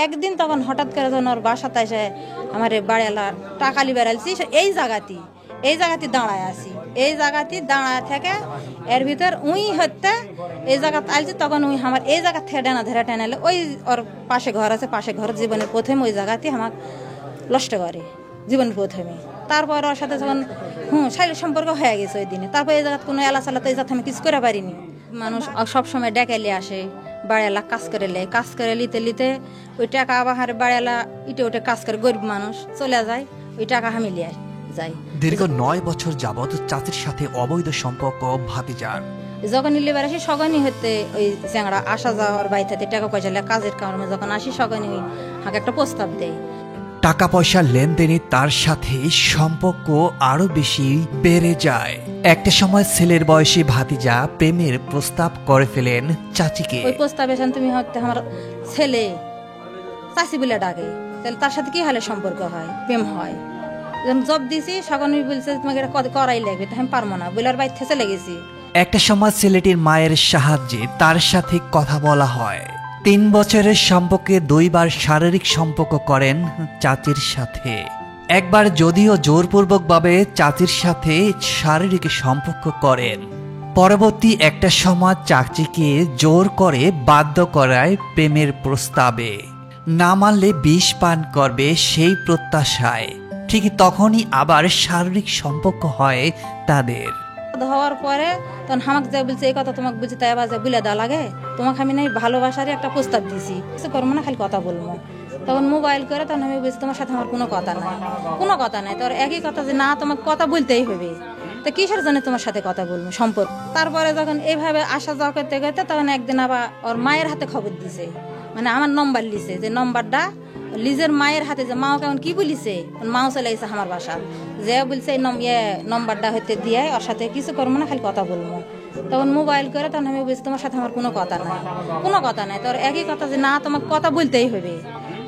একদিন তখন হঠাৎ করে যখন ওর বাসাতে এসে আমার বাড়িওয়ালা টাকালি বেড়ালছি এই জায়গাতে দাঁড়ায় আছি, এই জায়গাতে দাঁড়ায় থেকে এর ভিতর উই হতে এই জায়গাতে আলছি, তখন উই আমার এই জায়গা থেকে ডানা ধরে টেনালে ওই ওর পাশে ঘর আছে, পাশে ঘর জীবনের প্রথমে ওই জায়গাতে আমার নষ্ট করে জীবন প্রথমে। তারপর ওর সাথে যখন শারীরিক সম্পর্ক হয়ে গেছে ওই দিনে, তারপর এই জায়গাতে কোনো এলা চালাতে এই জায়গাতে আমি কিছু করে পারিনি। মানুষ সবসময় ডেকাইলে আসে, বাড়িওয়ালা কাজ করে লিতে ওই টাকা আবার বাড়িওয়ালা ইটে ওটে কাজ করে, গরিব মানুষ চলে যায়, ওই টাকা আমি লিয়ে যাই। দীর্ঘ 9 বছর যাবৎ চাচির সাথে অবৈধ সম্পর্ক ভাতিজার। যখন লিবার আসি সগনই হতে ওই চ্যাংড়া আসা যাওয়ার বাড়িতে টাকা পয়সা কাজের কারণে যখন আসি সগনই আমাকে একটা প্রস্তাব দেয়। টাকা পয়সার লেনদেনে তার সাথে সম্পর্ক আরো বেশি বেড়ে যায়। একটা সময় ছেলের বয়সী ভাতিজা প্রেমের প্রস্তাব করে ফেলেন চাচিকে। ওই প্রস্তাবে তুমি হতে আমার ছেলে চাচি বলে ডাকে, তাহলে তার সাথে কি হলে সম্পর্ক হয়, প্রেম হয়। জব দিছি সগনই বলছে তোমাকে এটা করাই লাগবে, আমি পারবো না বলে আর বাইরে চলে গেছি। একটা সময় ছেলেটির মায়ের সাহায্যে তার সাথে কথা বলা হয়। 3 বছরের সম্পর্কে 2 বার শারীরিক সম্পর্ক করেন চাচির সাথে। একবার যদিও জোরপূর্বকভাবে চাচির সাথে শারীরিক সম্পর্ক করেন, পরবর্তী একটা সময় চাচিকে জোর করে বাধ্য করায় প্রেমের প্রস্তাবে। না মানলে বিষ পান করবে সেই প্রত্যাশায়। ঠিক তখনই আবার শারীরিক সম্পর্ক হয় তাদের। হওয়ার পরে তখন আমাকে যা বলছে এই কথা তোমাকে বুঝি তাই আবার যা বলে দেওয়া লাগে, তোমাকে আমি নাই ভালোবাসারই একটা প্রস্তাব দিছি, কিছু করবো না, খালি কথা বলবো। তখন মোবাইল করে তখন আমি বলছি তোমার সাথে আমার কোনো কথা নাই। তোর একই কথা যে না তোমাকে কথা বলতেই হবে, তো কিসের জন্য তোমার সাথে কথা বলবো সম্পর্ক। তারপরে যখন এইভাবে আসা যাওয়া করতে করতে তখন একদিন আবার ওর মায়ের হাতে খবর দিছে, মানে আমার নম্বর লিছে, যে নম্বরটা লিজের মায়ের হাতে, যে মাও কেমন কি বলিছে, মাও চলে গেছে আমার বাসা, যে বলছে এই নম্বরটা হইতে দিয়ে ওর সাথে কিছু করবো না, খালি কথা বলবো। তখন মোবাইল করে তখন আমি বলছি তোমার সাথে আমার কোনো কথা নাই। তোর একই কথা যে না তোমাকে কথা বলতেই হবে,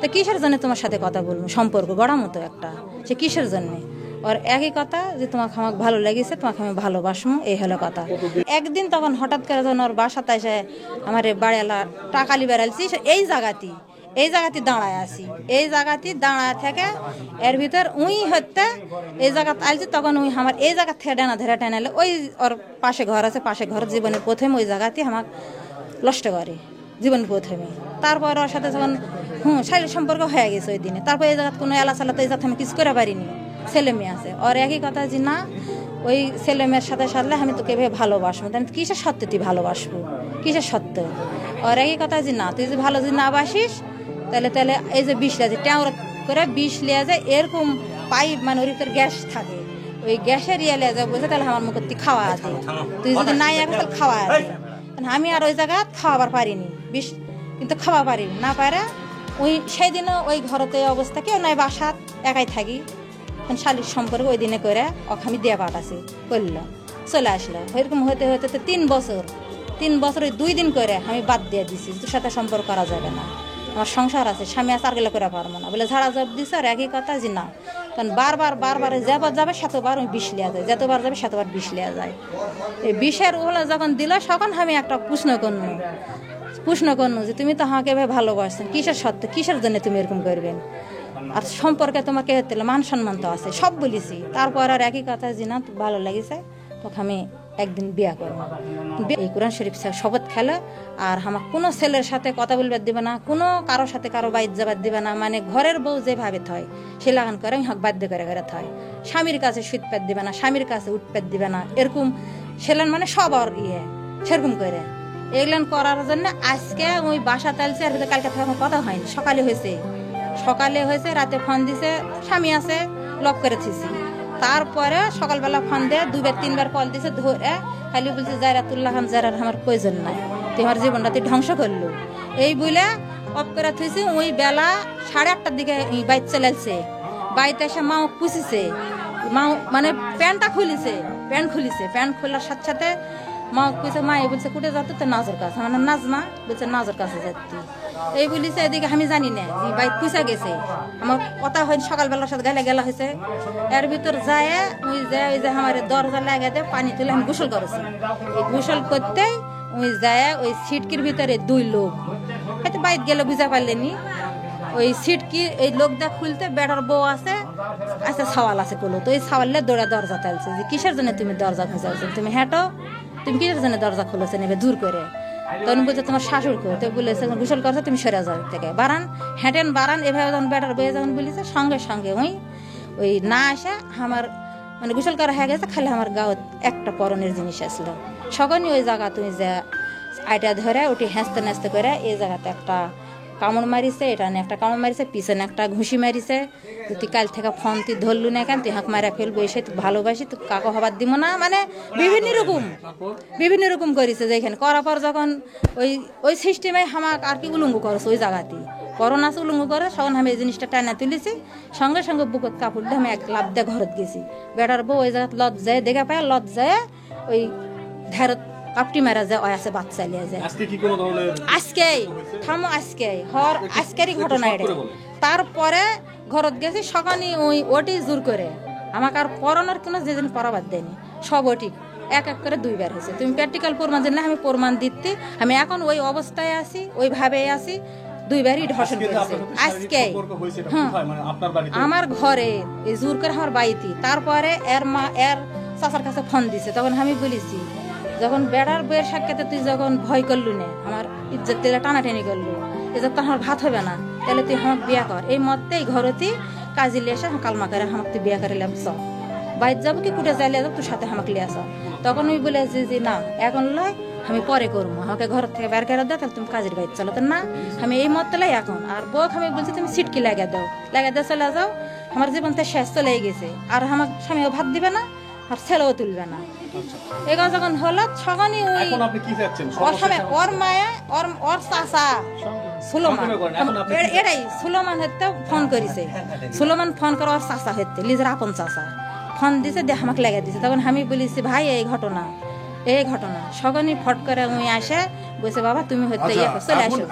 তো কিসের জন্য তোমার সাথে কথা বলবো, সম্পর্ক গড়া মতো একটা, সে কিসের জন্যে। ওর একই কথা যে তোমাকে আমাকে ভালো লেগেছে, তোমাকে আমি ভালোবাসবো, এই হলো কথা। একদিন তখন হঠাৎ করে যখন ওর বাসাতে এসে আমার বাড়িওয়ালা টাকালি বেড়ালছি এই জায়গাতে দাঁড়ায় আছি, এই জায়গাতে দাঁড়ায় থেকে এর ভিতর উই হতে এই জায়গাতে আলছি, তখন উই আমার এই জায়গা থেকে ডানা ধরে টেনালে ওই ওর পাশে ঘর আছে, পাশে ঘর জীবনের প্রথমে ওই জায়গাতে আমাকে নষ্ট করে জীবন প্রথমে। তারপর ওর সাথে যখন শারীরিক সম্পর্ক হয়ে গেছে ওই দিনে, তারপর এই জায়গাতে কোনো এলা চালাতে এই জায়গাতে আমি কিছু করে পারিনি। ছেলে মেয়ে আছে, ওর একই কথা যে না ওই ছেলে মেয়ের সাথে সারলে আমি তোকে এভাবে ভালোবাসবো, আমি কিসের সত্য তুই ভালোবাসবো, কিসের সত্য। ওর একই কথা যে না তুই যে ভালো যদি না বাসিস তাহলে এই যে বিষ লিয়া যায় ট্যাঁড় করে বিষ লিয়া যায়, এরকম পাইপ মানে ওর ভিতর গ্যাস থাকে, ওই গ্যাসের ইয়ে লিয়া যায় বলছে, তাহলে আমার মুখে তুই খাওয়া আছে, তুই যদি নাই আগে তাহলে খাওয়া আছে। আমি আর ওই জায়গা খাওয়াবার পারিনি বিষ, কিন্তু খাওয়া পারিনি না পারে। ওই সেই দিনও ওই ঘরতে অবস্থা কেউ নাই, বাসাত একাই থাকি, শারীরিক সম্পর্ক ওই দিনে করে ওকে আমি দিয়ে পাঠাছি, করলাম চলে আসলো। এরকম হতে হতে 3 বছর ওই 2 দিন করে আমি বাদ দিয়ে দিছি, তোর সাথে সম্পর্ক করা যাবে না, আমার সংসার আছে, স্বামী আছে, আর গেলে করে পারবো না বলে ঝাড়া জব দিছে। আর একই কথা যে না, কারণ বারবার যেবার যাবে সেতবার ওই বিষ লিয়া যায়, যতবার যাবে সেতবার বিষ লিয়া যায়। এই বিষের ওলা যখন দিল তখন আমি একটা প্রশ্ন করনু যে তুমি তো আমাকে এভাবে ভালোবাসছেন, কিসের সত্য, কিসের জন্য তুমি এরকম করবেন, আর সম্পর্কে তোমাকে মান সম্মান তো আছে, সব বলেছি। তারপর আর একই কথা যে না ভালো লেগেছে তোকে আমি একদিন বিয়া করবো। এই কোরআন শরীফ শপথ খেলে আর আমার কোনো ছেলের সাথে কথা বলবার দিবে না, কোনো কারোর সাথে কারো বাইর যাবার দিবে না, মানে ঘরের বউ যেভাবে থয় সে লাগান করে হক বাধ্য করে থয়। স্বামীর কাছে সুদ পেট দিবে না, স্বামীর কাছে উঠপেট দিবে না, এরকম ছেলেন মানে সব আর সেরকম করে এগুলান করার জন্য আজকে ওই বাসা তালছে। আর কালকে থেকে আমার কথা হয়নি, সকালে হয়েছে রাতে ফোন দিছে, স্বামী আছে লক করে থিছি। তারপরে সকালবেলা ফোন দিয়ে 2-3 কল দিছে, ধরে খালি বলছে জায়রাতুল্লাহ খান জায়রার আমার প্রয়োজন নাই, তুই আমার জীবনটা তুই ধ্বংস করলো, এই বলে অফ করে থুইছি। ওই বেলা 8:30টার দিকে বাইক চালাইছে, বাইতে এসে মাও পুষিছে, মাও মানে প্যান্ট খোলার সাথে সাথে মা কইছে মা বলছে কুটে যাতে তো নাজর কাছে, মানে নাজমা বলছে নাজর কাছে যাচ্ছি, এই বলিছে। এদিকে আমি জানি না বাইক পুষা গেছে, আমার কথা হয় সকালবেলার সাথে গেলা হয়েছে। এর ভিতর যায় ওই যে আমার দরজা লাগাতে পানি তুলে আমি গোসল করেছি। এই গোসল করতে ওই যায় ওই সিটকির ভিতরে 2 লোক, হয়তো বাইক গেলে বুঝা পারলেনি, ওই সিট কি এই লোকটা খুলতে বেটার বউ আছে আচ্ছা সওয়াল আছে কলো তো এই সওয়ালে দৌড়া দরজা চালছে যে কিসের জন্য তুমি দরজা খুঁজালছো তুমি হেঁটো তুমি কিসের জন্য দরজা খুলেছে নেবে দূর করে তখন বলছে তোমার শাশুড় কো তো বলেছে গোসল করছে তুমি সরে যাও থেকে বারান হেঁটেন বারান এভাবে যখন বেটার বয়ে যখন বলেছে সঙ্গে সঙ্গে ওই না আসে আমার মানে গোসল করা হয়ে গেছে খালি আমার গাঁত একটা পরনের জিনিস আসলো সকলই ওই জায়গা তুমি যে আইটা ধরে ওটি হেঁচতে নেচতে করে এই জায়গাতে একটা কামড় মারিছে এটা নিয়ে একটা কামড় মারিছে পিছনে একটা ঘুষি মারিছে তুই কাল থেকে ফোন তুই ধরলু না কেন তুই হাঁক মারা ফেলবো এসে তুই ভালোবাসি তুই কাকো হবার দিব না মানে বিভিন্ন রকম করেছে যেখানে করার পর যখন ওই সিস্টেমে হামাক আর কি উলঙ্গ করছে ওই জায়গাতে করোনা উলঙ্গ করে তখন আমি এই জিনিসটা টানা তুলেছি সঙ্গে সঙ্গে বুকত কাপড় দিয়ে আমি এক লাভ দিয়ে ঘরত গেছি বেটার বউ ওই জায়গায় লজ যায় দেখা পায় লজ যায় ওই ধারত কাপটি মারা যায় ওই আছে বাচ্চা লিয়ে যায় আজকেরই ঘটনা এটা তারপরে ঘরত গেছি সকালে ওটি জোর করে আমাকে আর পড়ানোর কোনো যেদিন পড়াবার দেয়নি সব ওটি এক এক করে দুইবার হয়েছে তুমি প্র্যাকটিক্যাল প্রমাণ জানলে আমি প্রমাণ দিতে আমি এখন ওই অবস্থায় আছি ওইভাবেই আছি দুইবারই ধর্ষণ করেছে আজকে আমার ঘরে এই জোর করে আমার বাড়িতে তারপরে এর মা এর চাচার কাছে ফোন দিছে তখন আমি বলেছি যখন বেড়ার বইয়ের সাক্ষাতে তুই যখন ভয় করলু না আমার ইজ্জত তেলে টানাটানি করলু ইজ্জত তো আমার ভাত হবে না তাহলে তুই আমাকে বিয়া কর এই মতে এই ঘরেতে কাজে লিয়ে এসে কালমা করে আমাকে তুই বিয়া করে লাম সব বাইর যাবো কি কুটে যাইলে যাবো তোর সাথে আমাকে লিয়ে আসো তখন আমি বলেছি যে না এখন লয় আমি পরে করবো আমাকে ঘর থেকে বের করে দাও তাহলে তুমি কাজের বাইর চলো তো না আমি এই মত লাই এখন আর বউ আমি বলছি তুমি সিটকি লাগিয়ে দাও চলে যাও আমার জীবন তো শেষ চলে গেছে আর আমার স্বামীও ভাত দিবে না আর ছেলেও তুলবে না এগুলো যখন হলো তখনই ওর মায়া ওর চাচা সুলোমান এটাই সুলোমান হতে ফোন করেছে সুলোমান ফোন করে ওর চাচা হতে লিজের আপন চাচা ফোন দিছে দিয়ে আমাকে লেগে দিছে তখন আমি বলেছি ভাই এই ঘটনা সগনি ফট করে উনি আসে বলছে বাবা তুমি হতে চলে আসো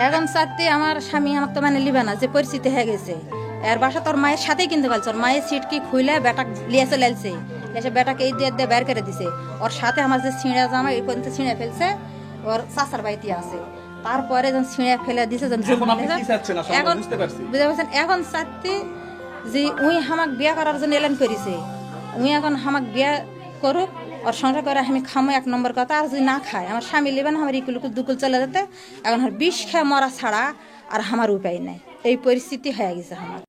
এখন চাচ্ছি আমার স্বামী আমাকে তো মানে লিবে না যে পরিস্থিতি হয়ে গেছে এর বাসা তোর মায়ের সাথেই কিনতে পারছে ওর মায়ের সিট কি খুলে বেটা লিয়ে চলে আসছে এসে বেটাকে এই দিয়ে বের করে দিছে ওর সাথে আমার যে ছিঁড়া জামা এই পর্যন্ত ছিঁড়ে ফেলছে ওর চাচার বাড়িতে আছে তারপরে যখন ছিঁড়ে ফেলে দিছে এখন বুঝতে পারছেন এখন চাচ্ছি যে উই হামাক বিয়া করার জন্য এলান করেছে উই এখন হামাক বিয়া করুক ওর সংসার করে আমি খামো এক নম্বর কথা আর যদি না খায় আমার স্বামী নেবেন আমার ইকুলুকুল দুকুল চলে যেতে এখন আর বিষ খেয়ে মরা ছাড়া আর আমার উপায় নাই এই পরিস্থিতি হয়ে গেছে আমার